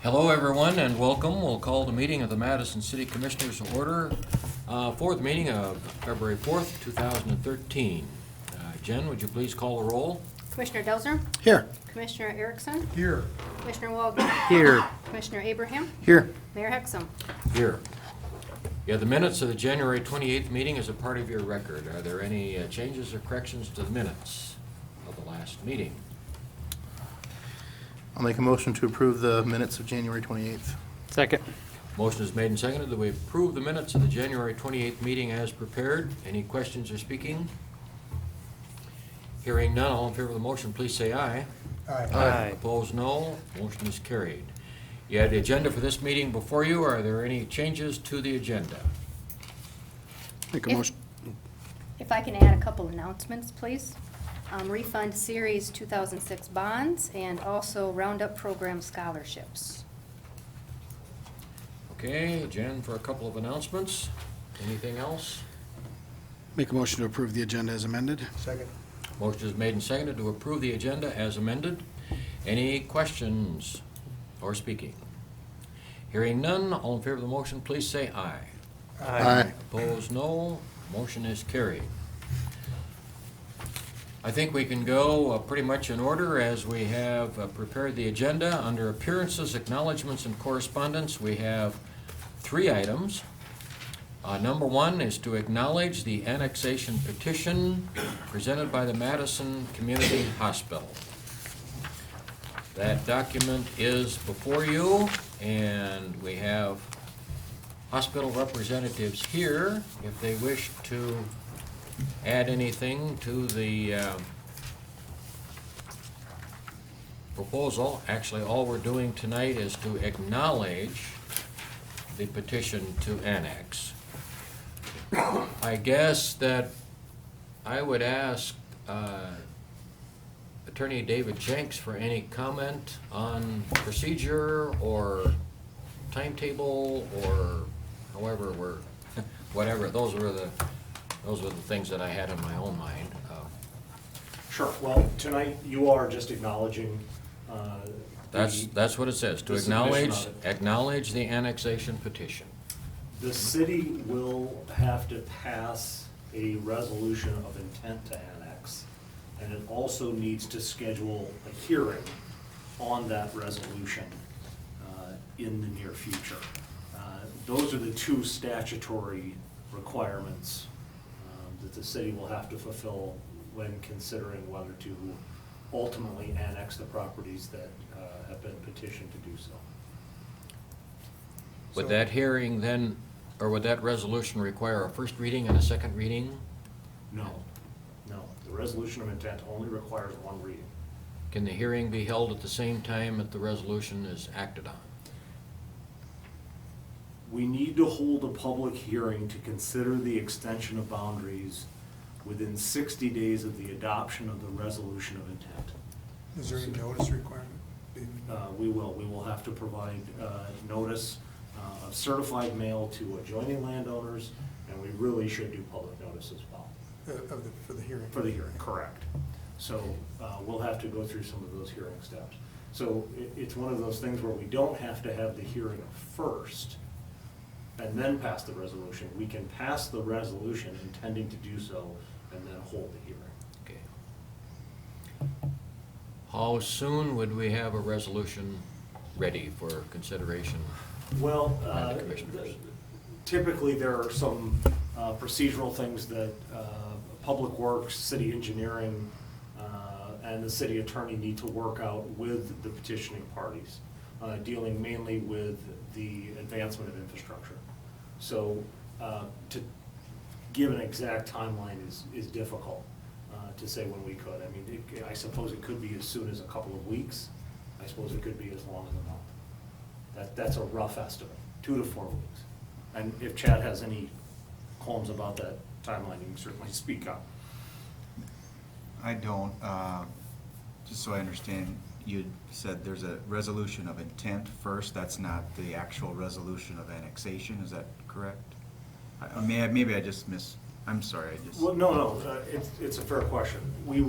Hello, everyone, and welcome. We'll call the meeting of the Madison City Commissioners to order for the meeting of February 4th, 2013. Jen, would you please call the roll? Commissioner Delzer? Here. Commissioner Erickson? Here. Commissioner Waldman? Here. Commissioner Abraham? Here. Mayor Hexum? Here. Yeah, the minutes of the January 28th meeting is a part of your record. Are there any changes or corrections to the minutes of the last meeting? I'll make a motion to approve the minutes of January 28th. Second. Motion is made and seconded that we approve the minutes of the January 28th meeting as prepared. Any questions or speaking? Hearing none, all in favor of the motion, please say aye. Aye. Opposed, no. Motion is carried. You have the agenda for this meeting before you. Are there any changes to the agenda? Make a If- motion. If I can add a couple announcements, please. Refund Series 2006 bonds and also Roundup Program scholarships. Okay, Jen, for a couple of announcements. Anything else? Make a motion to approve the agenda as amended. Second. Motion is made and seconded to approve the agenda as amended. Any questions or speaking? Hearing none, all in favor of the motion, please say aye. Aye. Opposed, no. Motion is carried. I think we can go pretty much in order as we have prepared the agenda. Under appearances, acknowledgements, and correspondence, we have 3 items. Number 1 is to acknowledge the annexation petition presented by the Madison Community Hospital. That document is before you, and we have hospital representatives here if they wish to add anything to the proposal. Actually, all we're doing tonight is to acknowledge the petition to annex. I guess that I would ask Attorney David Jenks for any comment on procedure or timetable or however we're, whatever. Those were the things that I had in my own mind. Sure. Well, tonight you are just acknowledging. That's what it says, to the submission acknowledge, of it. acknowledge the annexation petition. The city will have to pass a resolution of intent to annex, and it also needs to schedule a hearing on that resolution in the near future. Those are the 2 statutory requirements that the city will have to fulfill when considering whether to ultimately annex the properties that have been petitioned to do so. Would that hearing then, or would that resolution require a first reading and a second reading? No, no. The resolution of intent only requires 1 reading. Can the hearing be held at the same time that the resolution is acted on? We need to hold a public hearing to consider the extension of boundaries within 60 days of the adoption of the resolution of intent. Is there any notice requirement? We will have to provide notice of certified mail to adjoining landowners, and we really should do public notice as well. For the hearing? For the hearing, correct. So we'll have to go through some of those hearing steps. So it's one of those things where we don't have to have the hearing first and then pass the resolution. We can pass the resolution intending to do so and then hold the hearing. Okay. How soon would we have a resolution ready for consideration? Well, By the commissioners. typically there are some procedural things that Public Works, City Engineering, and the city attorney need to work out with the petitioning parties, dealing mainly with the advancement of infrastructure. So to give an exact timeline is difficult to say when we could. I mean, I suppose it could be as soon as a couple of weeks. I suppose it could be as long as a month. That's a rough estimate, 2 to 4 weeks. And if Chad has any qualms about that timeline, you can certainly speak up. I don't, just so I understand, you said there's a resolution of intent first, that's not the actual resolution of annexation, is that correct? Maybe I just I'm sorry, I just. Well, no, it's a fair question. We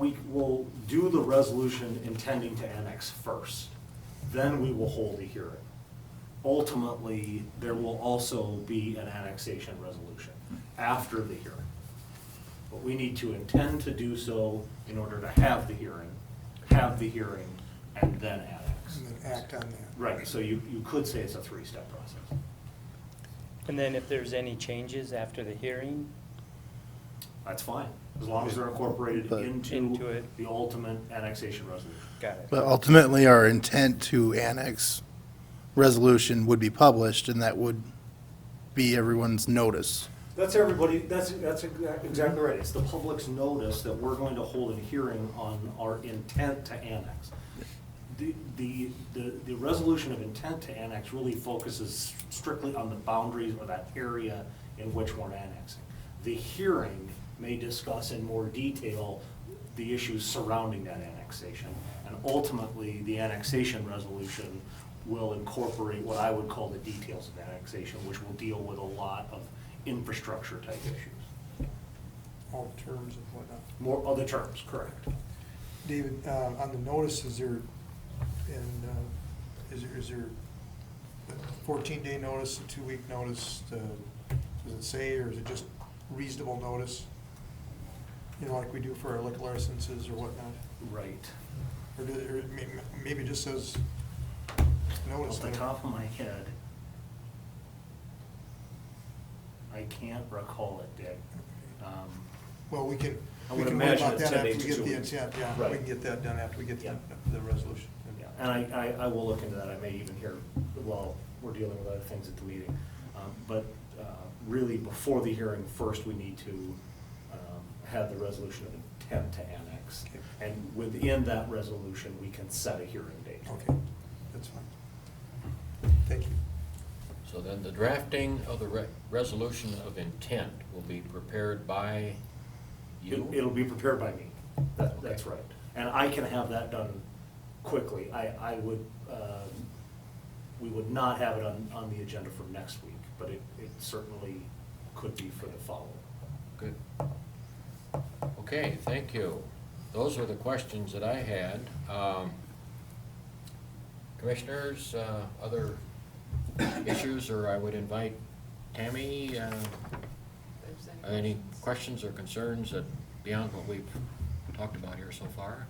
We will do the resolution intending to annex first, then we will hold a hearing. Ultimately, there will also be an annexation resolution after the hearing. But we need to intend to do so in order to have the hearing, and then annex. And then act on that. Right, so you could say it's a three-step process. And then if there's any changes after the hearing, That's fine, as long as they're incorporated But- Into into it. the ultimate annexation resolution. got it. But ultimately, our intent to annex resolution would be published, and that would be everyone's notice. That's everybody, that's exactly right. It's the public's notice that we're going to hold a hearing on our intent to annex. The resolution of intent to annex really focuses strictly on the boundaries or that area in which we're annexing. The hearing may discuss in more detail the issues surrounding that annexation. And ultimately, the annexation resolution will incorporate what I would call the details of annexation, which will deal with a lot of infrastructure type issues. All terms and whatnot. More other terms, correct. David, on the notice, is there a 14-day notice, a 2-week notice? Does it say, or is it just reasonable notice? You know, like we do for our liquor licenses or whatnot? Right. Or maybe it just says notice. Off the top of my head, I can't recall it, Dick. Well, we can I would worry imagine about it's that 10 after days we to get the 2 weeks. intent, yeah. Right. We can get that done after we get Yeah. the resolution. Yeah, and I will look into that. I may even hear, while we're dealing with other things at the meeting. But really, before the hearing, first, we need to have the resolution of intent to annex. Okay. And within that resolution, we can set a hearing date. Okay, that's fine. Thank you. So then the drafting of the resolution of intent will be prepared by you? It'll be prepared by me. That's right. And I can have that done quickly. I would, we would not have it on the agenda for next week, but it certainly could be for the following. Good. Okay, thank you. Those are the questions that I had. Commissioners, other issues, or I would invite Tammy, any questions or concerns that beyond what we've talked about here so far?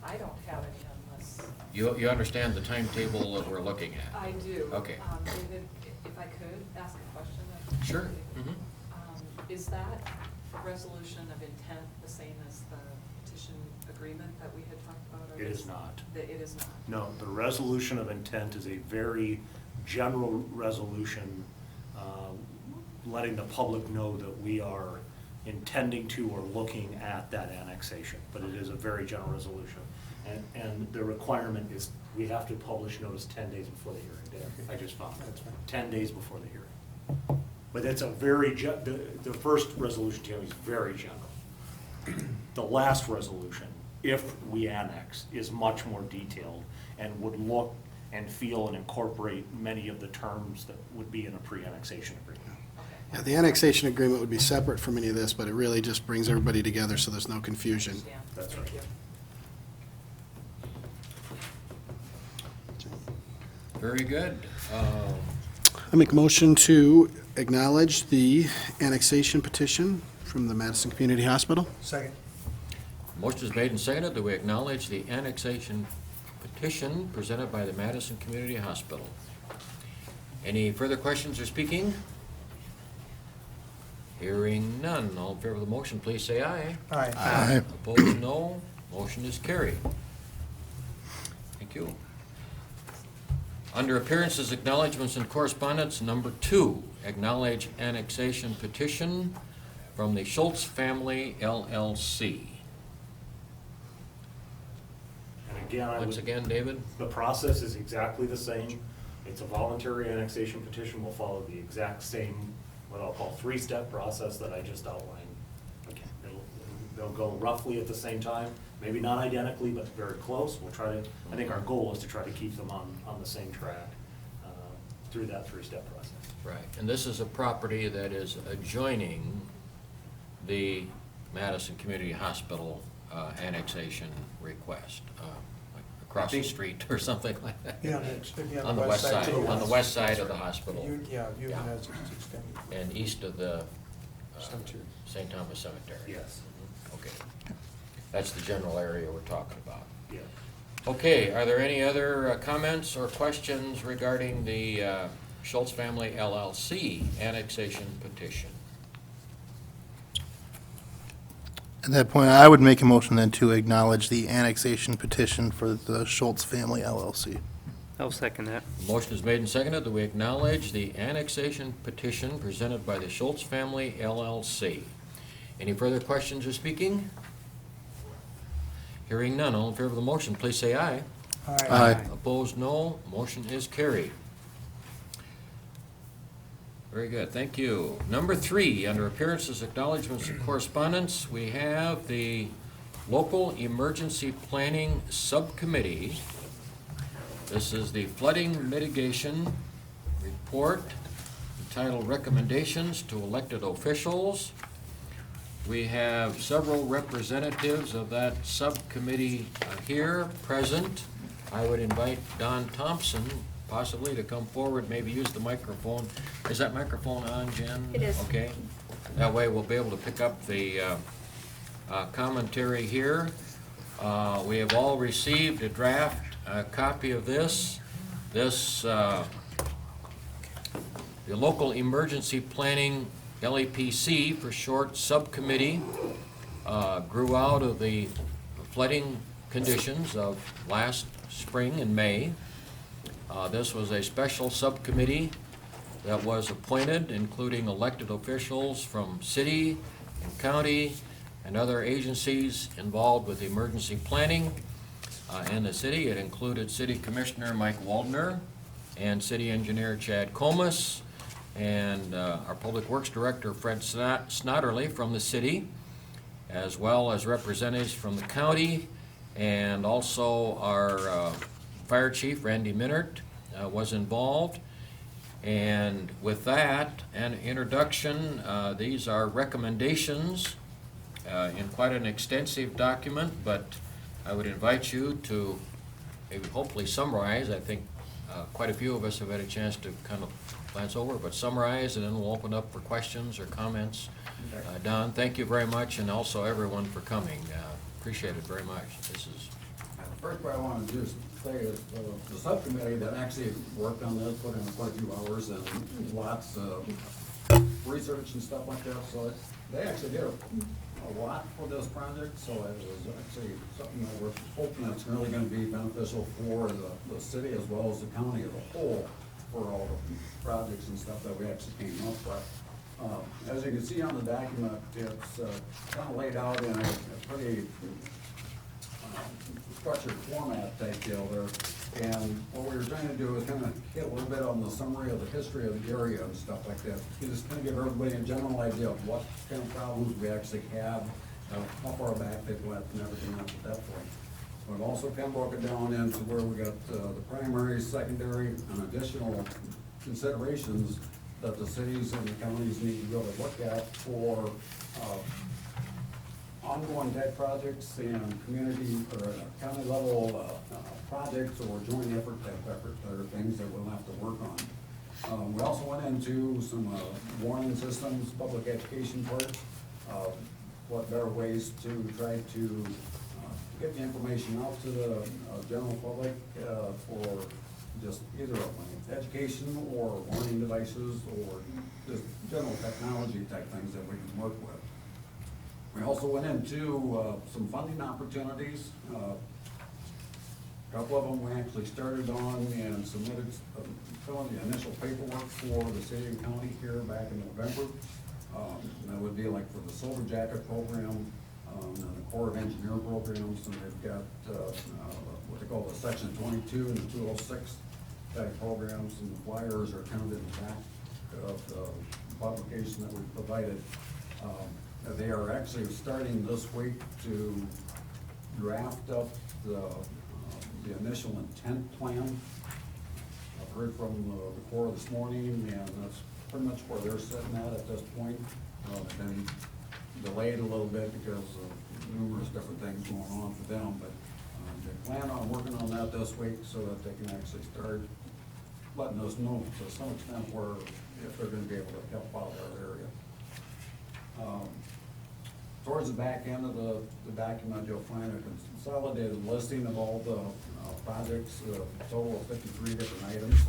I don't have any unless, You understand the timetable that we're looking at? I do. Okay. David, if I could ask a question? Sure. Mhm. Is that resolution of intent the same as the petition agreement that we had talked about? Or It is not. It is not? No, the resolution of intent is a very general resolution, letting the public know that we are intending to or looking at that annexation, but it is a very general resolution. And the requirement is, we have to publish notice 10 days before the hearing. I just found That's it, fine. 10 days before the hearing. But it's a very, the first resolution, Tammy, is very general. The last resolution, if we annex, is much more detailed and would look and feel and incorporate many of the terms that would be in a pre-annexation agreement. Yeah, the annexation agreement would be separate from any of this, but it really just brings everybody together so there's no confusion. Understand. That's Thank right. you. Very good. I make a motion to acknowledge the annexation petition from the Madison Community Hospital. Second. Motion is made and seconded that we acknowledge the annexation petition presented by the Madison Community Hospital. Any further questions or speaking? Hearing none. All in favor of the motion, please say aye. Aye. Aye. Opposed, no. Motion is carried. Thank you. Under appearances, acknowledgements, and correspondence, number 2, acknowledge annexation petition from the Schultz Family LLC. And again, I Once would, again, David? the process is exactly the same. It's a voluntary annexation petition. Will follow the exact same, what I'll call 3-step process that I just outlined. They'll go roughly at the same time, maybe not identically, but very close. We'll try to, I think our goal is to try to keep them on the same track through that 3-step process. Right, and this is a property that is adjoining the Madison Community Hospital annexation request, like across the street or something like that. Yeah, it'd be On the west side, too. on the west side of the hospital, Yeah, Union Yeah. has its extended. and east of the Cemetery. St. Thomas Cemetery. Yes. Okay. That's the general area we're talking about. Yeah. Okay, are there any other comments or questions regarding the Schultz Family LLC annexation petition? At that point, I would make a motion then to acknowledge the annexation petition for the Schultz Family LLC. I'll second that. Motion is made and seconded that we acknowledge the annexation petition presented by the Schultz Family LLC. Any further questions or speaking? Hearing none, all in favor of the motion, please say aye. Aye. Opposed, no. Motion is carried. Very good, thank you. Number 3, under appearances, acknowledgements, and correspondence, we have the Local Emergency Planning Subcommittee. This is the flooding mitigation report entitled Recommendations to Elected Officials. We have several representatives of that subcommittee here present. I would invite Don Thompson possibly to come forward, maybe use the microphone. Is that microphone on, Jen? It is. Okay. That way we'll be able to pick up the commentary here. We have all received a draft copy of this. The Local Emergency Planning, LEPC for short, subcommittee grew out of the flooding conditions of last spring and May. This was a special subcommittee that was appointed, including elected officials from city and county and other agencies involved with emergency planning in the city. It included City Commissioner Mike Waldner and City Engineer Chad Comas and our Public Works Director Fred Snodderly from the city, as well as representatives from the county, and also our Fire Chief Randy Minert was involved. And with that, an introduction, these are recommendations in quite an extensive document, but I would invite you to maybe hopefully summarize. I think quite a few of us have had a chance to kind of glance over, but summarize, and then we'll open up for questions or comments. Don, thank you very much, and also everyone for coming. Appreciate it very much. This is First, what I want to do is say is the subcommittee that actually worked on this, put in quite a few hours and lots of research and stuff like that, so they actually did a lot for this project, so it was actually something that we're hoping that's really going to be beneficial for the city as well as the county as a whole for all the projects and stuff that we actually came up with. As you can see on the document, it's kind of laid out in a pretty structured format type deal there. And what we were trying to do is kind of get a little bit on the summary of the history of the area and stuff like that. Just kind of give everybody a general idea of what kind of problems we actually have, how far back they went and everything up at that point. We've also kind of broke it down into where we got the primary, secondary, and additional considerations that the cities and the counties need to really look at for ongoing type projects and community or county level projects or joint effort type effort that are things that we'll have to work on. We also went into some warning systems, public education part, what better ways to try to get the information out to the general public for just either education or warning devices or just general technology type things that we can work with. We also went into some funding opportunities. A couple of them we actually started on and submitted some of the initial paperwork for the city and county here back in November. That would be like for the Silver Jacket program and the Corps of Engineer programs, and they've got what they call the Section 22 and the 206 type programs, and the flyers are kind of in the back of the publication that we provided. They are actually starting this week to draft up the initial intent plan. I've heard from the Corps this morning, and that's pretty much where they're sitting at this point. They've been delayed a little bit because of numerous different things going on for them, but they plan on working on that this week so that they can actually start letting us know to some extent where, if they're gonna be able to help out our area. Towards the back end of the document, you'll find a consolidated listing of all the projects, a total of 53 different items.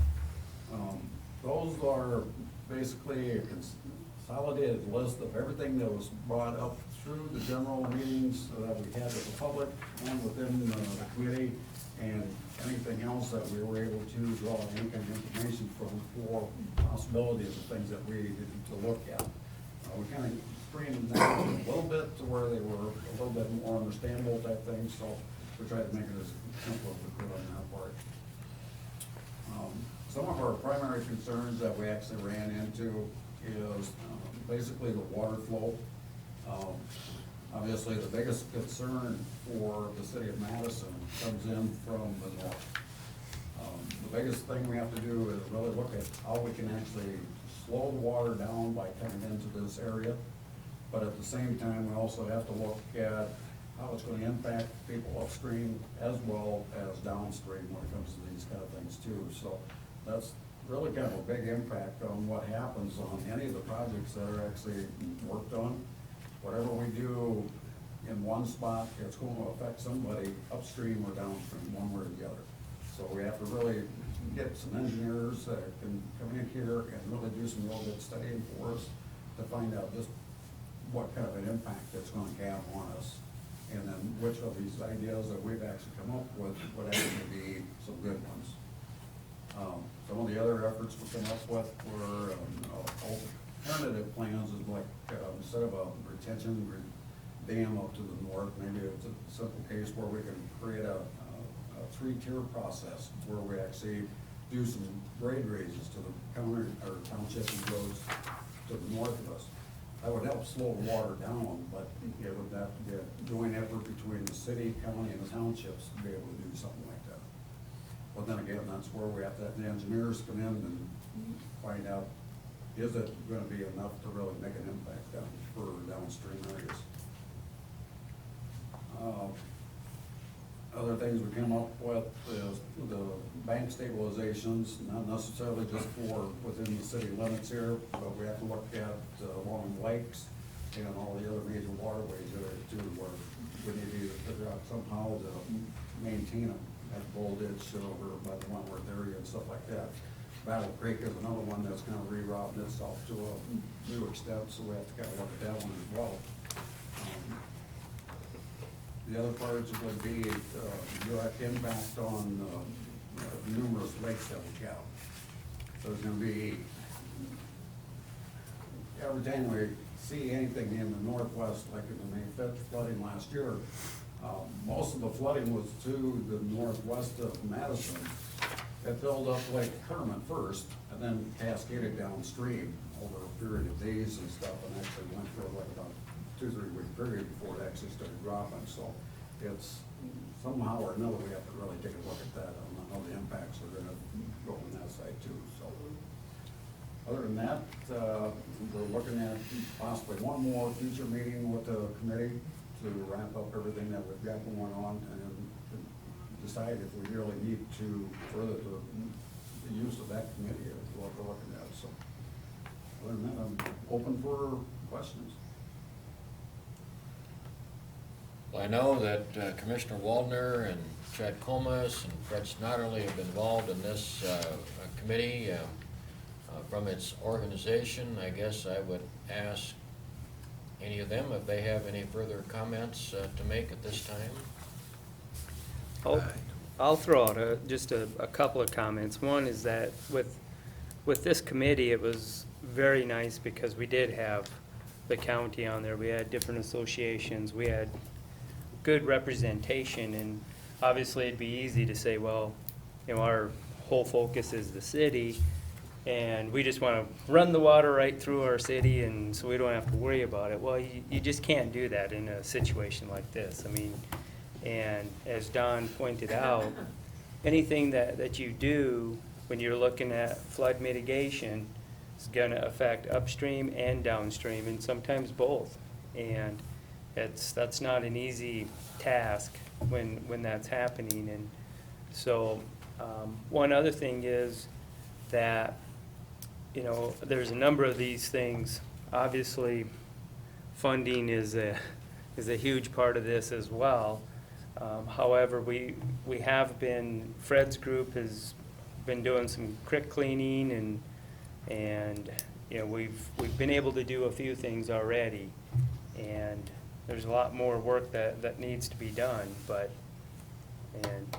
Those are basically a consolidated list of everything that was brought up through the general meetings that we had with the public and within the committee, and anything else that we were able to draw any kind of information from for possibilities of things that we needed to look at. We kind of screened them down a little bit to where they were a little bit more understandable type things, so we tried to make it as simple as we could on that part. Some of our primary concerns that we actually ran into is basically the water flow. Obviously, the biggest concern for the city of Madison comes in from the north. The biggest thing we have to do is really look at how we can actually slow the water down by coming into this area. But at the same time, we also have to look at how it's going to impact people upstream as well as downstream when it comes to these kind of things too. So that's really kind of a big impact on what happens on any of the projects that are actually worked on. Whatever we do in one spot, it's going to affect somebody upstream or downstream, one way or the other. So we have to really get some engineers that can come in here and really do some real good studying for us to find out just what kind of an impact it's going to have on us. And then which of these ideas that we've actually come up with would actually be some good ones. Some of the other efforts we came up with were alternative plans, is like instead of a retention dam up to the north, maybe it's a simple case where we can create a three-tier process where we actually do some grade raises to the county or township and roads to the north of us. That would help slow the water down, but it would have to be a joint effort between the city, county, and the townships to be able to do something like that. But then again, that's where we have to have the engineers come in and find out, is it gonna be enough to really make an impact down for downstream areas? Other things we came up with is the bank stabilizations, not necessarily just for within the city limits here, but we have to look at along lakes and all the other major waterways there too, where we need to either figure out somehow to maintain them at Bull Ditch over by the Wentworth area and stuff like that. Battle Creek is another one that's kind of rerouting itself to a new extent, so we have to kind of look at that one as well. The other parts would be direct impact on numerous lakes that we have. So there's gonna be, every time we see anything in the northwest, like in the May 5th flooding last year, most of the flooding was to the northwest of Madison. It filled up Lake Herman first, and then cascaded downstream over a period of days and stuff, and actually went for like about 2-3 week period before it actually started dropping. So it's somehow or another we have to really take a look at that. I don't know the impacts are gonna go on that side too. So other than that, we're looking at possibly one more future meeting with the committee to wrap up everything that we've got going on and decide if we really need to further the use of that committee or what we're looking at. So other than that, I'm open for questions. Well, I know that Commissioner Waldner and Chad Comas and Fred Snodderly have been involved in this committee. From its organization, I guess I would ask any of them if they have any further comments to make at this time. I'll throw out just a couple of comments. One is that with this committee, it was very nice because we did have the county on there. We had different associations. We had good representation, and obviously it'd be easy to say, well, you know, our whole focus is the city, and we just want to run the water right through our city, and so we don't have to worry about it. Well, you just can't do that in a situation like this. I mean, and as Don pointed out, anything that you do when you're looking at flood mitigation is going to affect upstream and downstream, and sometimes both. And that's not an easy task when that's happening. And so, one other thing is that, you know, there's a number of these things. Obviously, funding is a huge part of this as well. However, we have been, Fred's group has been doing some creek cleaning and you know, we've been able to do a few things already. And there's a lot more work that needs to be done, and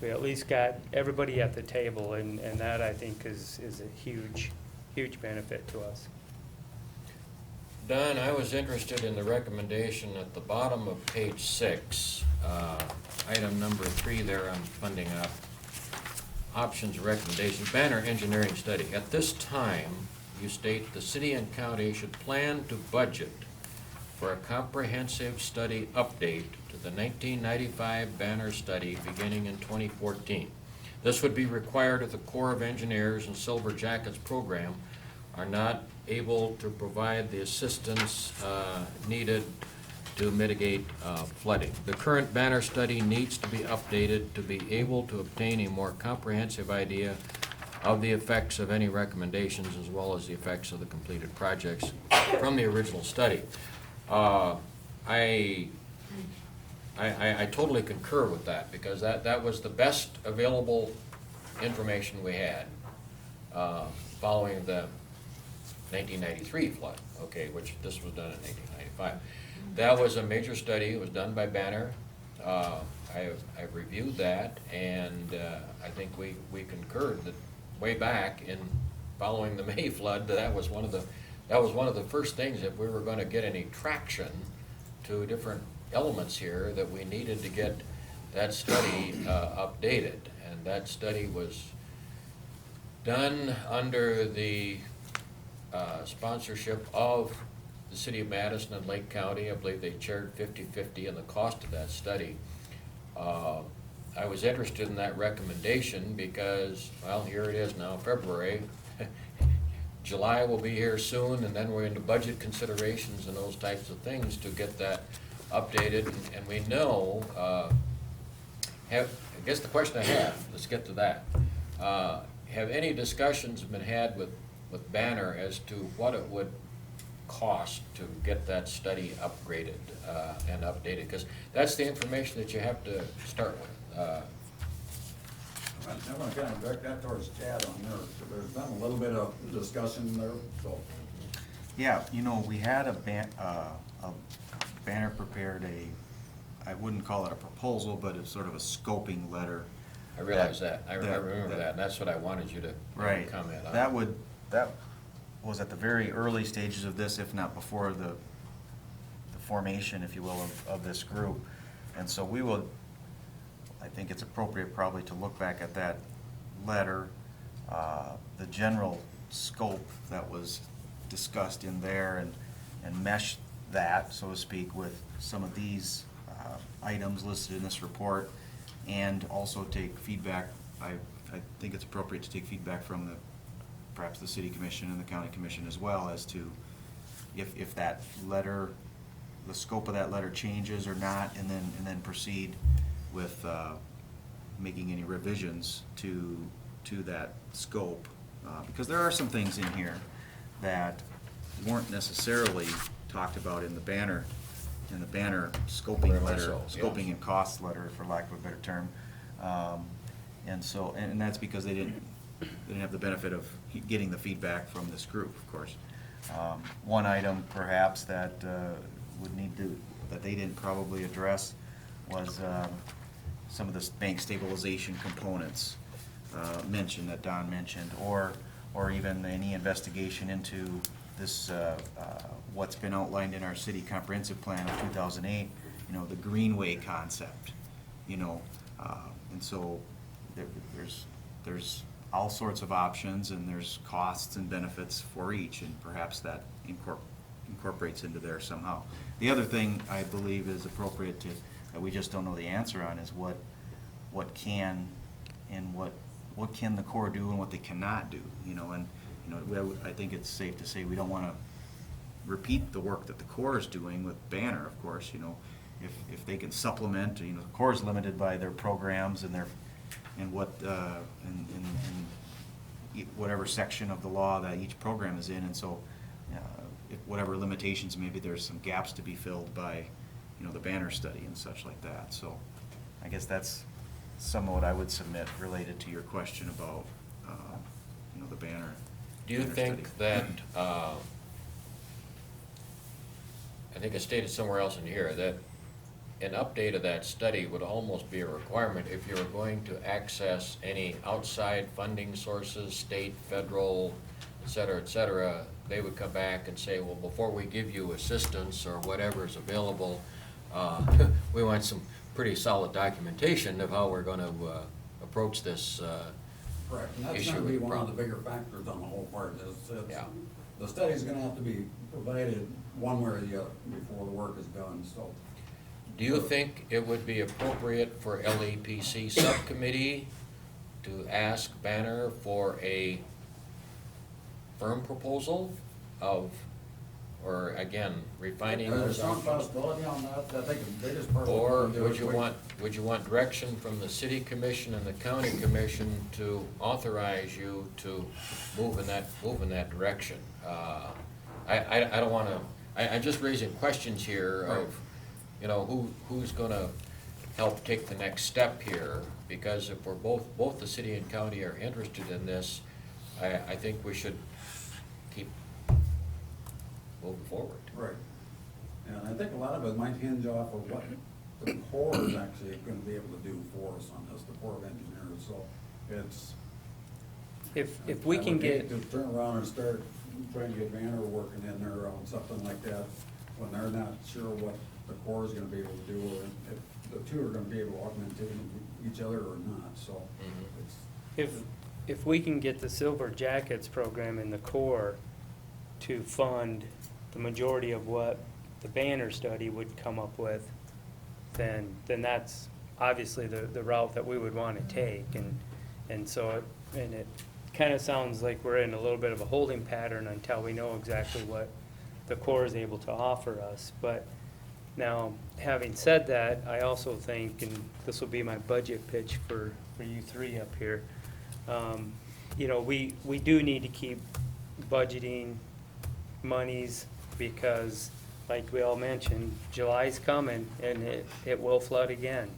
we at least got everybody at the table, and that I think is a huge benefit to us. Don, I was interested in the recommendation at the bottom of page 6, item number 3 there on funding options recommendations, Banner Engineering Study. At this time, you state the city and county should plan to budget for a comprehensive study update to the 1995 Banner study beginning in 2014. This would be required if the Corps of Engineers and Silver Jackets program are not able to provide the assistance needed to mitigate flooding. The current Banner study needs to be updated to be able to obtain a more comprehensive idea of the effects of any recommendations as well as the effects of the completed projects from the original study. I totally concur with that, because that was the best available information we had following the 1993 flood, okay, which this was done in 1995. That was a major study. It was done by Banner. I've reviewed that, and I think we concurred that way back in following the May flood, that was one of the first things, if we were going to get any traction to different elements here, that we needed to get that study updated. And that study was done under the sponsorship of the City of Madison and Lake County. I believe they shared 50-50 in the cost of that study. I was interested in that recommendation because, well, here it is now, February. July will be here soon, and then we're into budget considerations and those types of things to get that updated. And we know, I guess the question I have, let's get to that. Have any discussions been had with Banner as to what it would cost to get that study upgraded and updated? Because that's the information that you have to start with. I'm gonna kind of direct that towards Chad on there, so there's been a little bit of discussion there, so. Yeah, you know, we had a Banner prepared I wouldn't call it a proposal, but it's sort of a scoping letter. I realize that. I remember that, and that's what I wanted you to Right. comment on. That was at the very early stages of this, if not before the formation, if you will, of this group. And so I think it's appropriate probably to look back at that letter, the general scope that was discussed in there, and mesh that, so to speak, with some of these items listed in this report, and also take feedback. I think it's appropriate to take feedback from perhaps the city commission and the county commission as well, as to if that letter, the scope of that letter changes or not, and then proceed with making any revisions to that scope, because there are some things in here that weren't necessarily talked about in the Banner scoping letter, scoping and cost letter, for lack of a better term. And that's because they didn't have the benefit of getting the feedback from this group, of course. One item perhaps that that they didn't probably address was some of the bank stabilization components mentioned, that Don mentioned, or even any investigation into this, what's been outlined in our city comprehensive plan of 2008, the greenway concept, and so there's all sorts of options, and there's costs and benefits for each, and perhaps that incorporates into there somehow. The other thing I believe is appropriate that we just don't know the answer on is what can and what can the Corps do and what they cannot do, and I think it's safe to say we don't want to repeat the work that the Corps is doing with Banner, of course, you know, if they can supplement, you know, the Corps is limited by their programs and their, and what, whatever section of the law that each program is in, and so, if whatever limitations, maybe there's some gaps to be filled by, you know, the Banner study and such like that, so I guess that's some of what I would submit related to your question about, you know, the Banner. Do you Banner think study. that, I think it's stated somewhere else in here, that an update of that study would almost be a requirement if you were going to access any outside funding sources, state, federal, et cetera, they would come back and say, well, before we give you assistance or whatever is available, we want some pretty solid documentation of how we're gonna approach this Correct, and that's issue gonna with be the one of the problem. bigger factors on the whole part, Yeah. the study's gonna have to be provided one way or the other before the work is done, so. Do you think it would be appropriate for LEPC subcommittee to ask Banner for a firm proposal of, or again, refining There's those some options? possibility on that, I think the biggest part. of what Or we do would is you wait- want direction from the city commission and the county commission to authorize you to move in that direction? I don't wanna, I'm just raising questions here of, you know, who's gonna help take the next step here? Because if we're both the city and county are interested in this, I think we should keep moving forward. Right. And I think a lot of it might hinge off of what the Corps is actually gonna be able to do for us on this, the Corps of Engineers, so it's. If we I can would hate get, to turn around and start trying to get Banner working in there on something like that, when they're not sure what the Corps is gonna be able to do, or if the two are gonna be able to augment each other or not, so. Mhm. It's, if we can get the Silver Jackets program in the Corps to fund the majority of what the Banner study would come up with, then that's obviously the route that we would want to take, and so, it kind of sounds like we're in a little bit of a holding pattern until we know exactly what the Corps is able to offer us, but now, having said that, I also think, and this will be my budget pitch for you three up here, you know, we do need to keep budgeting monies because, like we all mentioned, July's coming and it will flood again.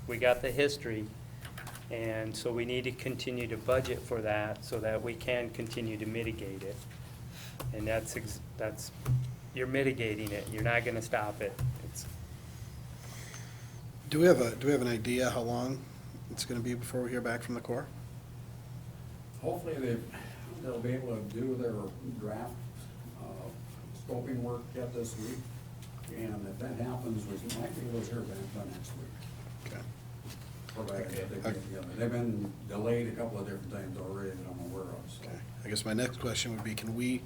We got the history, and so we need to continue to budget for that so that we can continue to mitigate it. And you're mitigating it, you're not gonna stop it. Do we have an idea how long it's gonna be before we hear back from the Corps? hopefully they'll be able to do their draft, scoping work yet this week, and if that happens, we might be able to hear back by next week. Okay. Provided that they get together. They've been delayed a couple of different times already that I'm aware of, so. Okay. I guess my next question would be, can we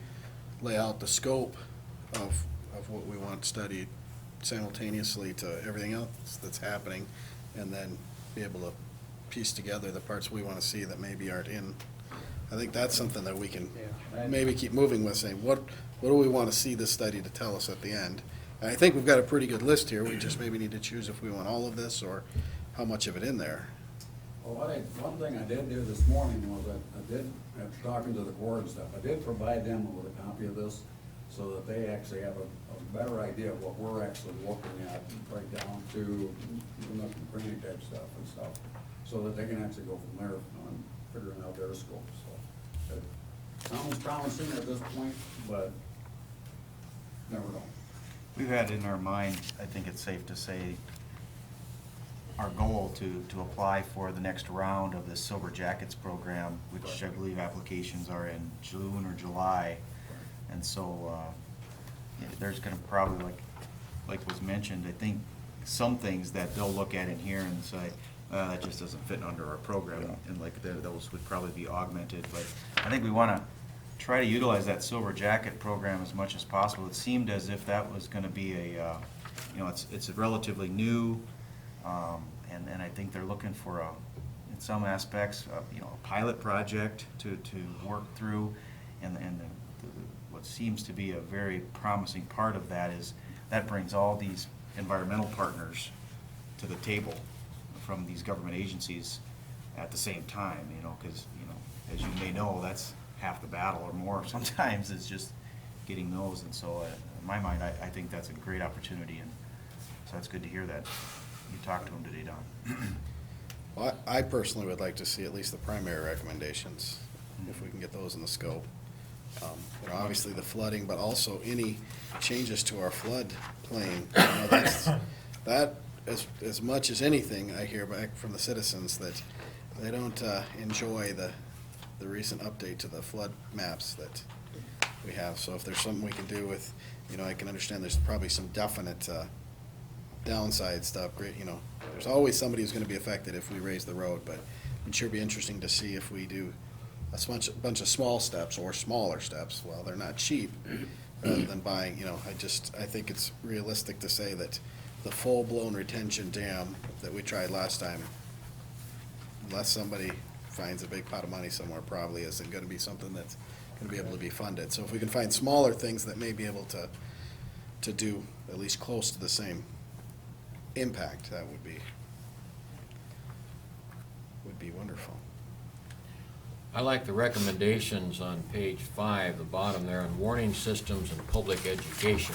lay out the scope of what we want studied simultaneously to everything else that's happening, and then be able to piece together the parts we want to see that maybe aren't in? I think that's something that we can Yeah. maybe keep moving with, saying, what do we want to see this study to tell us at the end? And I think we've got a pretty good list here, we just maybe need to choose if we want all of this, or how much of it in there. Well, one thing I did do this morning was after talking to the Corps and stuff, I did provide them with a copy of this so that they actually have a better idea of what we're actually looking at, right down to the printing type stuff and stuff, so that they can actually go from there on figuring out their scope, so. It sounds promising at this point, but never know. We've had in our mind, I think it's safe to say, our goal to apply for the next round of the Silver Jackets program, which I believe applications are in June or July. And so, there's gonna probably, like was mentioned, I think some things that they'll look at in here and say, that just doesn't fit under our program, and like those would probably be augmented. But I think we wanna try to utilize that Silver Jacket program as much as possible. It seemed as if that was gonna be a, it's relatively new, and I think they're looking for in some aspects, a pilot project to work through, and what seems to be a very promising part of that is that brings all these environmental partners to the table from these government agencies at the same time, you know, because, you know, as you may know, that's half the battle or more sometimes is just getting those. And so in my mind, I think that's a great opportunity, and so that's good to hear that you talked to them today, Don. Well, I personally would like to see at least the primary recommendations, if we can get those in the scope. You know, obviously the flooding, but also any changes to our flood plain. You know, that, as much as anything, I hear back from the citizens that they don't enjoy the recent update to the flood maps that we have. So if there's something we can do with, you know, I can understand there's probably some definite downside stuff. Great, you know, there's always somebody who's gonna be affected if we raise the road, but it'd sure be interesting to see if we do a bunch of small steps or smaller steps. Well, they're not cheap, rather than buying, you know, I think it's realistic to say that the full-blown retention dam that we tried last time, unless somebody finds a big pot of money somewhere, probably isn't gonna be something that's gonna be able to be funded. So if we can find smaller things that may be able to do at least close to the same impact, that would be wonderful. I like the recommendations on page 5, the bottom there, on warning systems and public education.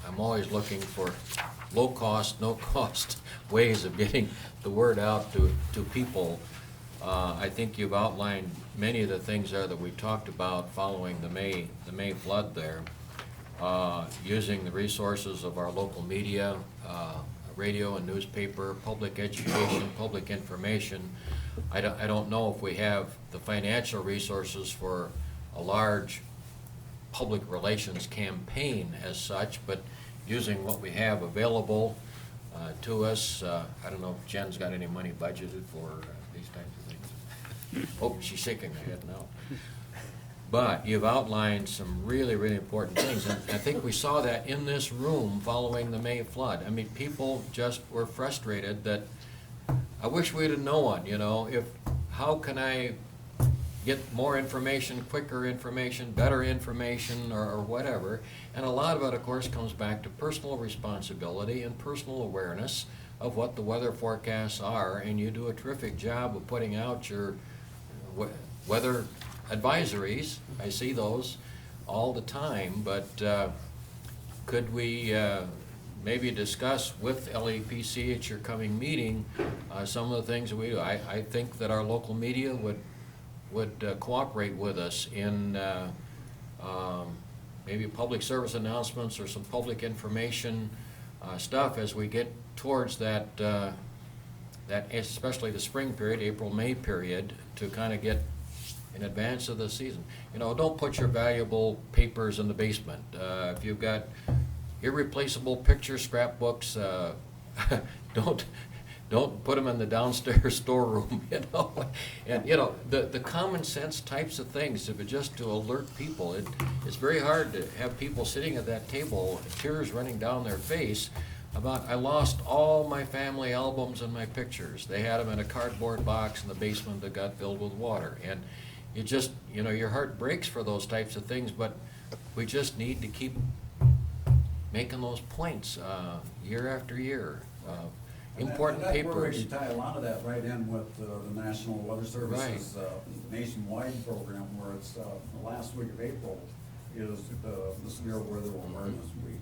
I'm always looking for low-cost, no-cost ways of getting the word out to people. I think you've outlined many of the things there that we talked about following the May flood there. Using the resources of our local media, radio and newspaper, public education, public information. I don't know if we have the financial resources for a large public relations campaign as such, but using what we have available to us, I don't know if Jen's got any money budgeted for these types of things. Oh, she's shaking her head no. But you've outlined some really, really important things, and I think we saw that in this room following the May flood. I mean, people just were frustrated that, I wish we'd have known, you know, how can I get more information, quicker information, better information, or whatever. And a lot of it, of course, comes back to personal responsibility and personal awareness of what the weather forecasts are, and you do a terrific job of putting out your weather advisories. I see those all the time, but could we maybe discuss with LEPC at your coming meeting some of the things that we do? I think that our local media would cooperate with us in maybe public service announcements or some public information stuff as we get towards that especially the spring period, April-May period, to kind of get in advance of the season. You know, don't put your valuable papers in the basement. If you've got irreplaceable picture scrapbooks, don't put them in the downstairs storeroom, you know. And, you know, the common sense types of things, if it just to alert people. It's very hard to have people sitting at that table, tears running down their face, about, I lost all my family albums and my pictures. They had them in a cardboard box in the basement that got filled with water. And you just, you know, your heart breaks for those types of things, but we just need to keep making those points year after year. Important And that's where papers. you tie a lot of that right in with the National Weather Service's nationwide program, where it's the last week of April is the severe weather awareness week.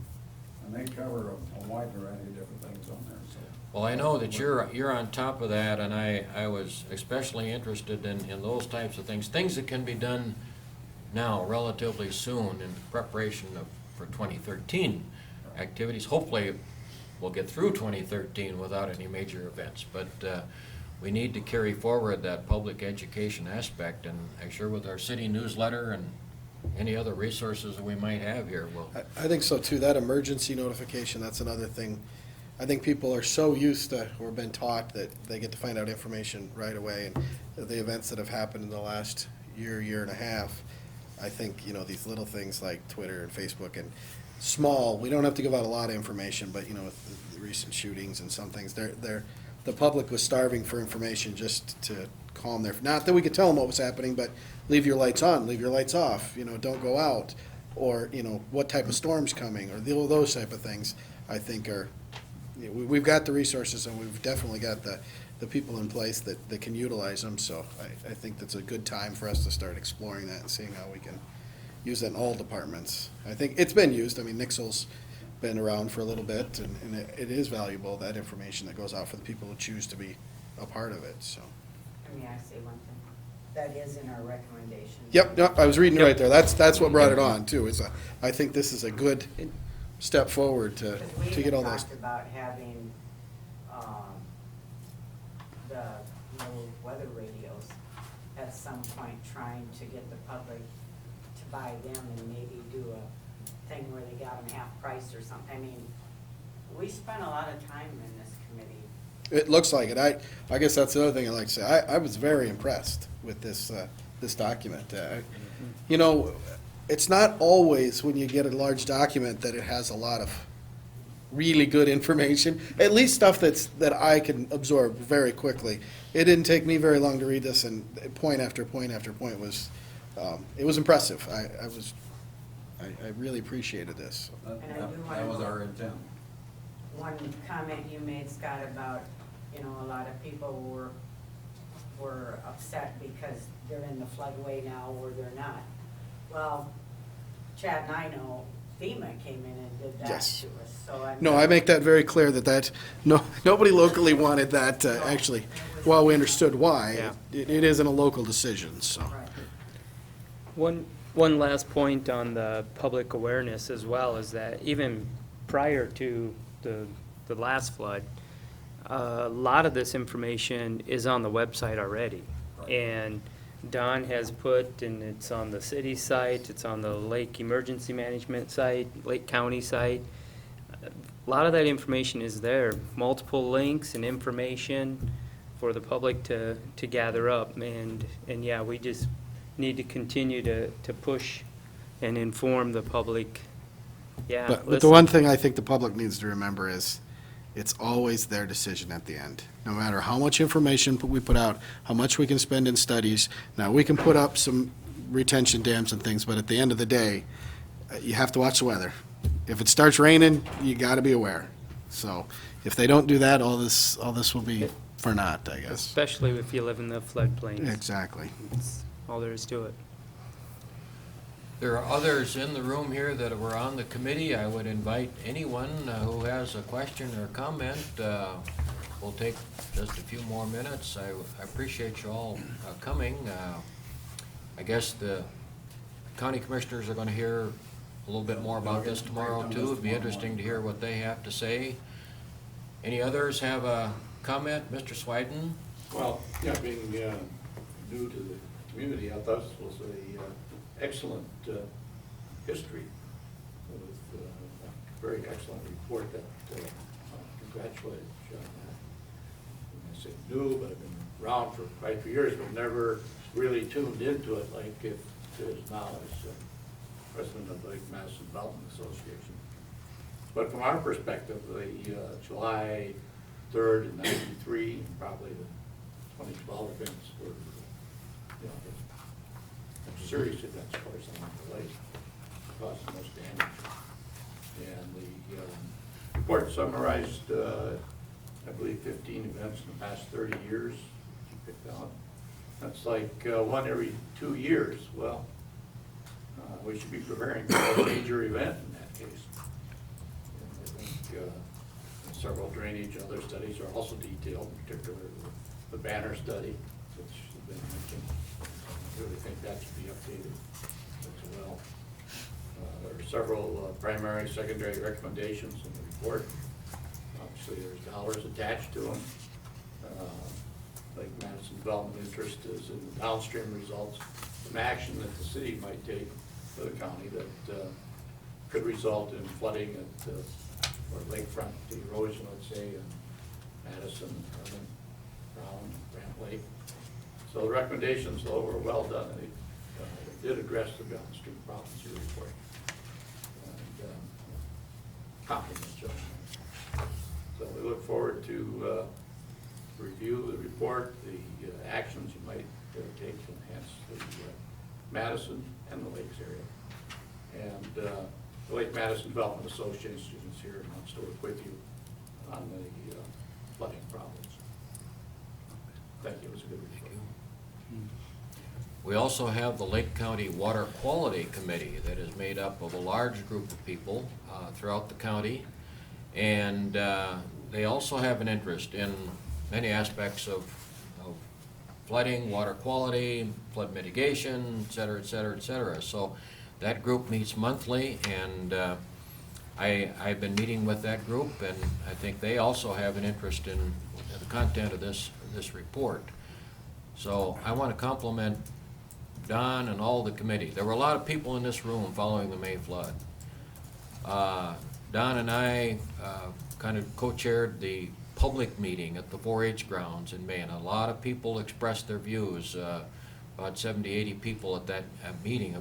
And they cover a wide variety of different things on there, so. Well, I know that you're on top of that, and I was especially interested in those types of things that can be done now relatively soon in preparation for 2013 activities. Hopefully, we'll get through 2013 without any major events, but we need to carry forward that public education aspect, and I'm sure with our city newsletter and any other resources that we might have here, I think so too. That emergency notification, that's another thing. I think people are so used to, or been taught, that they get to find out information right away. And the events that have happened in the last year and a half, I think, you know, these little things like Twitter and Facebook and small, we don't have to give out a lot of information, but, you know, with the recent shootings and some things, the public was starving for information just to calm their, not that we could tell them what was happening, but leave your lights on, leave your lights off, you know, don't go out. or, you know, what type of storm's coming, or those type of things, I think are, you know, we've got the resources and we've definitely got the people in place that can utilize them, so I think that's a good time for us to start exploring that and seeing how we can use that in all departments. I think it's been used, I mean, Nixle's been around for a little bit, and it is valuable, that information that goes out for the people who choose to be a part of it, so. May I say one thing? That is in our recommendation. Yep, I was reading right there, that's what brought it on, too, I think this is a good step forward to Because we get all even those. talked about having, the little weather radios at some point, trying to get the public to buy them and maybe do a thing where they got them half price or something. I mean, we spent a lot of time in this committee. It looks like it, I guess that's the other thing I'd like to say, I was very impressed with this document. You know, it's not always when you get a large document that it has a lot of really good information, at least stuff that I can absorb very quickly. It didn't take me very long to read this, and point after point after point was, it was impressive. I really appreciate this. And I do wanna That was go- our intent. One comment you made, Scott, about, you know, a lot of people were upset because they're in the floodway now or they're not. Well, Chad and I know FEMA came in and did that Yes. to us, so I. No, I make that very clear nobody locally wanted that, actually, while we understood why, Yeah. it isn't a local decision, so. Right. One last point on the public awareness as well is that even prior to the last flood, a lot of this information is on the website already. And Don has put, and it's on the city site, it's on the Lake Emergency Management site, Lake County site. A lot of that information is there, multiple links and information for the public to gather up. And yeah, we just need to continue to push and inform the public. Yeah, But the listen. one thing I think the public needs to remember is, it's always their decision at the end. No matter how much information we put out, how much we can spend in studies. Now, we can put up some retention dams and things, but at the end of the day, you have to watch the weather. If it starts raining, you gotta be aware. So, if they don't do that, all this will be for naught, I guess. Especially if you live in the floodplains. Exactly. That's all there is to it. There are others in the room here that were on the committee. I would invite anyone who has a question or comment. We'll take just a few more minutes. I appreciate you all coming. I guess the county commissioners are going to hear a little bit more about this tomorrow, too. It'd be interesting to hear what they have to say. Any others have a comment? Mr. Swiden? Well, yeah, being new to the community, I thought this was a excellent history with a very excellent report that congratulated you on that. I say new, but I've been around for quite a few years, but never really tuned into it like it is now as president of the Lake Madison Development Association. But from our perspective, the July 3rd in '93, and probably the 2012 events were, you know, serious events, of course, along the lake, caused the most damage. And the report summarized, I believe, 15 events in the past 30 years, you picked out. That's like one every 2 years. Well, we should be preparing for a major event in that case. And I think several drainage, other studies are also detailed, in particular the Banner study, which has been mentioned. I really think that should be updated as well. There are several primary, secondary recommendations in the report. Obviously, there's dollars attached to them. Lake Madison Development Interest is in the downstream results, some action that the city might take for the county that could result in flooding at or lakefront erosion, let's say, in Madison, Herman, Brown, Grant Lake. So the recommendations, though, were well done, and they did address the downstream problems you report. And compliments you. So we look forward to review the report, the actions you might take to enhance the Madison and the Lakes area. And the Lake Madison Development Association is here and wants to work with you on the flooding problems. Thank you, it was a good report. We also have the Lake County Water Quality Committee that is made up of a large group of people throughout the county. And they also have an interest in many aspects of flooding, water quality, flood mitigation, et cetera, et cetera, et cetera. So that group meets monthly, and I've been meeting with that group, and I think they also have an interest in the content of this report. So I want to compliment Don and all the committee. There were a lot of people in this room following the May flood. Don and I kind of co-chaired the public meeting at the 4-H grounds in May, and a lot of people expressed their views, about 70, 80 people at that meeting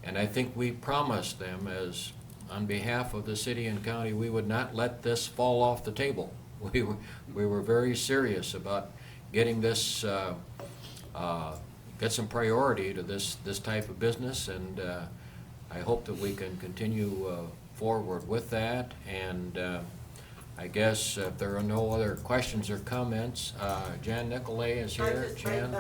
and I think we promised them, as on behalf of the city and county, we would not let this fall off the table. We were very serious about getting this, get some priority to this type of business, and I hope that we can continue forward with that. And I guess if there are no other questions or comments, Jan Nicolay is here. Jan?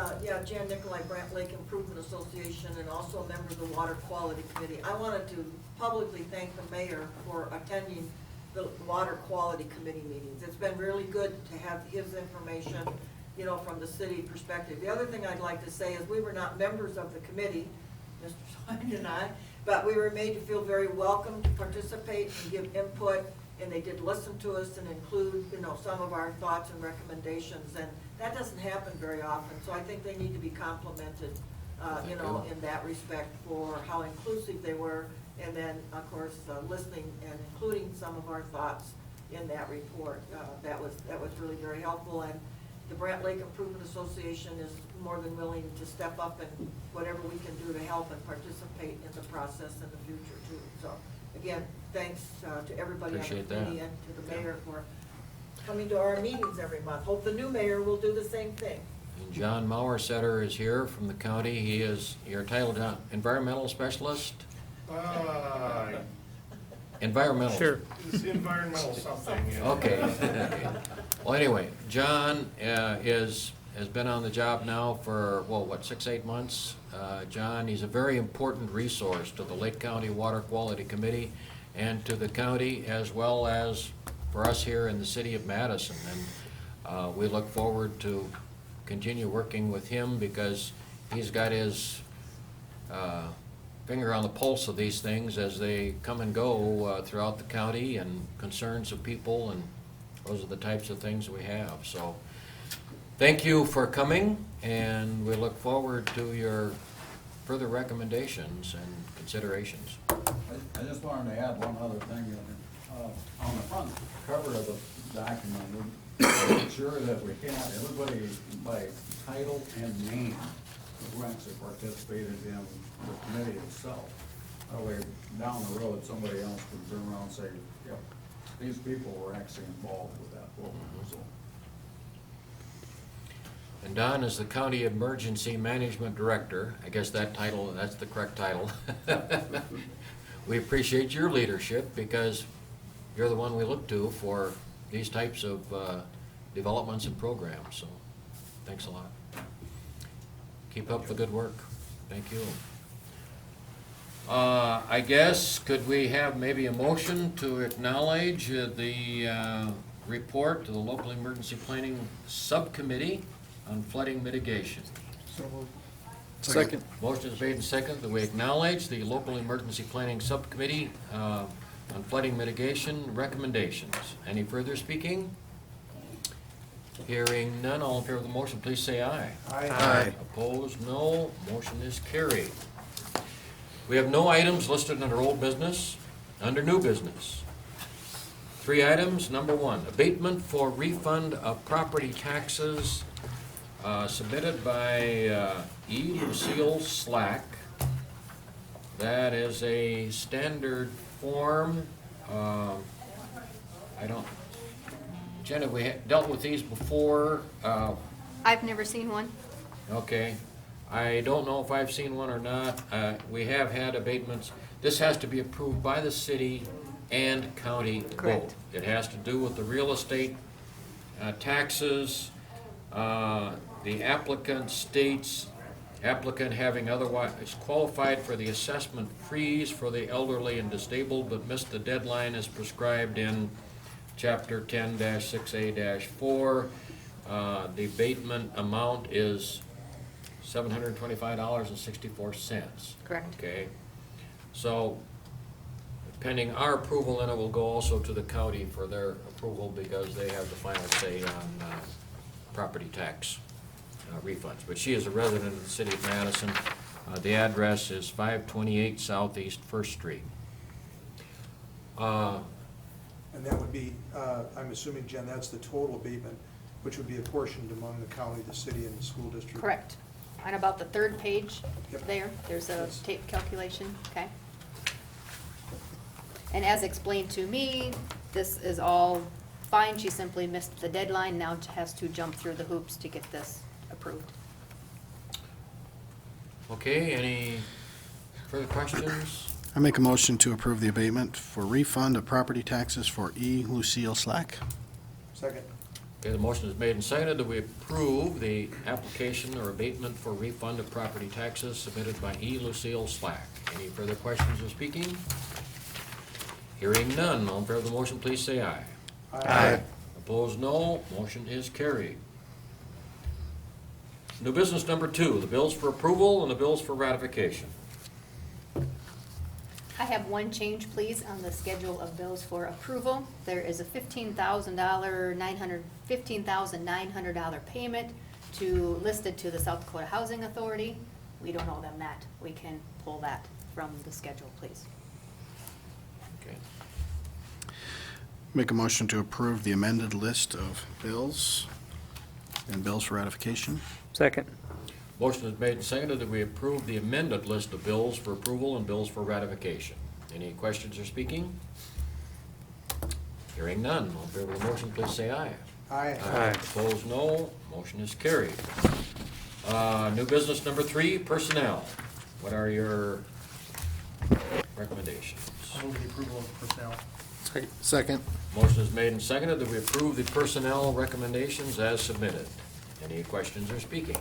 Jan Nicolay, Brant Lake Improvement Association, and also a member of the Water Quality Committee. I wanted to publicly thank the mayor for attending the Water Quality Committee meetings. It's been really good to have his information, you know, from the city perspective. The other thing I'd like to say is we were not members of the committee, Mr. Swine and I, but we were made to feel very welcome to participate and give input, and they did listen to us and include, you know, some of our thoughts and recommendations, and that doesn't happen very often. So I think they need to be complimented, you know, in that respect for how inclusive they were, and then, of course, listening and including some of our thoughts in that report. That was really very helpful, and the Brant Lake Improvement Association is more than willing to step up and whatever we can do to help and participate in the process in the future too. So again, thanks to everybody on the Appreciate committee that. and to the mayor for coming to our meetings every month. Hope the new mayor will do the same thing. And John Mauersetter is here from the county. He is, your title, John, environmental specialist? Environmental. Sure. It's environmental something. Yeah. Okay. Well, anyway, John has been on the job now for, well, what, 6, 8 months? John, he's a very important resource to the Lake County Water Quality Committee and to the county, as well as for us here in the city of Madison. And we look forward to continue working with him because he's got his finger on the pulse of these things as they come and go throughout the county, and concerns of people, and those are the types of things we have. So thank you for coming, and we look forward to your further recommendations and considerations. I just wanted to add one other thing. On the front cover of the document, we make sure that we have everybody by title and name who actually participated in the committee itself. That way, down the road, somebody else can turn around and say, yep, these people were actually involved with that program. So, And Don is the County Emergency Management Director. I guess that title, that's the correct title. We appreciate your leadership because you're the one we look to for these types of developments and programs. So thanks a lot. Keep up the good work. Thank you. I guess, could we have maybe a motion to acknowledge the report to the Local Emergency Planning Subcommittee on flooding mitigation? Second. Motion is made and second that we acknowledge the Local Emergency Planning Subcommittee on flooding mitigation recommendations. Any further speaking? Hearing none, all in favor of the motion, please say aye. Aye. Opposed, no. Motion is carried. We have no items listed under old business. Under new business, 3 items. Number 1, abatement for refund of property taxes submitted by E. Lucille Slack. That is a standard form. Jenna, we dealt with these before. I've never seen one. Okay. I don't know if I've seen one or not. We have had abatements. this has to be approved by the city and county both. Correct. It has to do with the real estate taxes. The applicant states, applicant having otherwise qualified for the assessment freeze for the elderly and disabled but missed the deadline as prescribed in Chapter 10-6A-4. The abatement amount is $725.64. Correct. Okay, so pending our approval, then it will go also to the county for their approval because they have the final say on property tax refunds. But she is a resident of the city of Madison. The address is 528 Southeast First Street. And that would be, I'm assuming, Jen, that's the total abatement, which would be apportioned among the county, the city, and the school district. Correct. On about the third page Yep. there's a Yes. tape calculation, okay? And as explained to me, this is all fine. She simply missed the deadline, now has to jump through the hoops to get this approved. Okay, any further questions? I make a motion to approve the abatement for refund of property taxes for E. Lucille Slack. Second. Okay, the motion is made and seconded that we approve the application or abatement for refund of property taxes submitted by E. Lucille Slack. Any further questions or speaking? Hearing none, all in favor of the motion, please say aye. Aye. Opposed, no. Motion is carried. New business number 2, the bills for approval and the bills for ratification. I have one change, please, on the schedule of bills for approval. There is a $15,900 payment listed to the South Dakota Housing Authority. We don't owe them that. We can pull that from the schedule, please. Okay. Make a motion to approve the amended list of bills and bills for ratification. Second. Motion is made and seconded that we approve the amended list of bills for approval and bills for ratification. Any questions or speaking? Hearing none, all in favor of the motion, please say aye. Aye. Aye. Opposed, no. Motion is carried. New business number 3, personnel. What are your recommendations? I'll move the approval of personnel. Second. Motion is made and seconded that we approve the personnel recommendations as submitted. Any questions or speaking?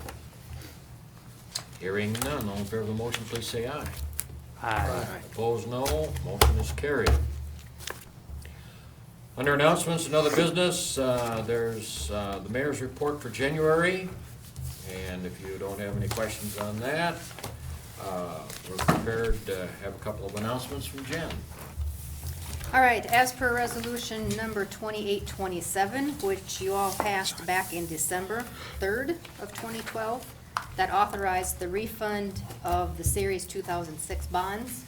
Hearing none, all in favor of the motion, please say aye. Aye. Opposed, no. Motion is carried. Under announcements and other business, there's the mayor's report for January. And if you don't have any questions on that, we're prepared to have a couple of announcements from Jen. All right, as per resolution number 2827, which you all passed back in December 3rd of 2012, that authorized the refund of the Series 2006 bonds,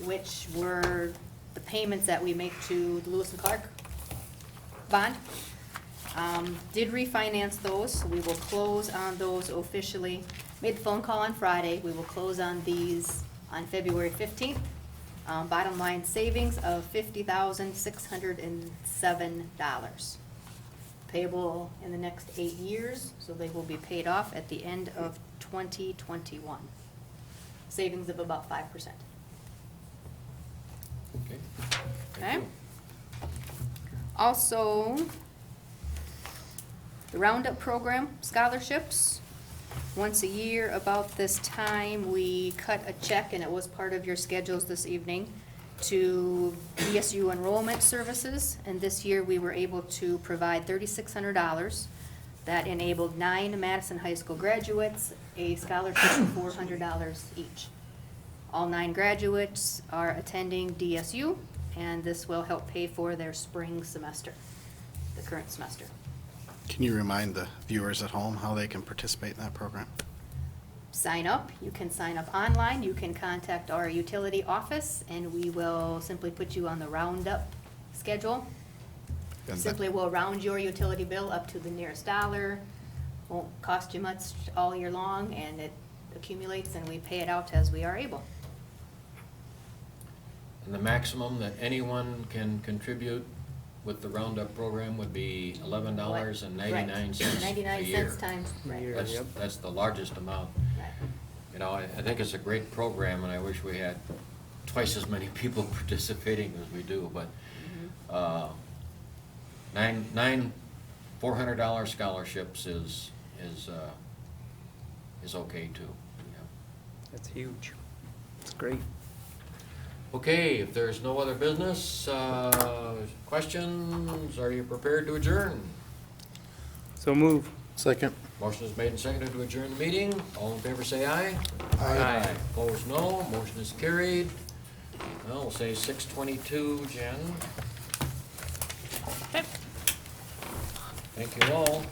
which were the payments that we make to the Lewis and Clark bond. Did refinance those, so we will close on those officially. Made the phone call on Friday. We will close on these on February 15th. Bottom line savings of $50,607. Payable in the next 8 years, so they will be paid off at the end of 2021. Savings of about 5%. Okay. Okay. Thank you. Also, the Roundup Program scholarships. Once a year about this time, we cut a check, and it was part of your schedules this evening, to DSU Enrollment Services. And this year, we were able to provide $3,600. That enabled 9 Madison High School graduates a scholarship of $400 each. All 9 graduates are attending DSU, and this will help pay for their spring semester, the current semester. Can you remind the viewers at home how they can participate in that program? Sign up. You can sign up online. You can contact our utility office, and we will simply put you on the Roundup schedule. And Simply will round your utility bill up to the nearest dollar. Won't cost you much all year long, and it accumulates, and we pay it out as we are able. And the maximum that anyone can contribute with the Roundup program would be $11.99 a 99 year. cents times, right. Year. That's the largest amount. Right. You know, I think it's a great program, and I wish we had twice as many people participating as we do, but, nine $400 scholarships is okay too. Yeah. That's huge. It's great. Okay, if there's no other business, questions, are you prepared to adjourn? So move. Second. Motion is made and seconded to adjourn the meeting. All in favor say aye. Aye. Opposed, no. Motion is carried. Well, we'll say 6:22, Jen. Thank you all.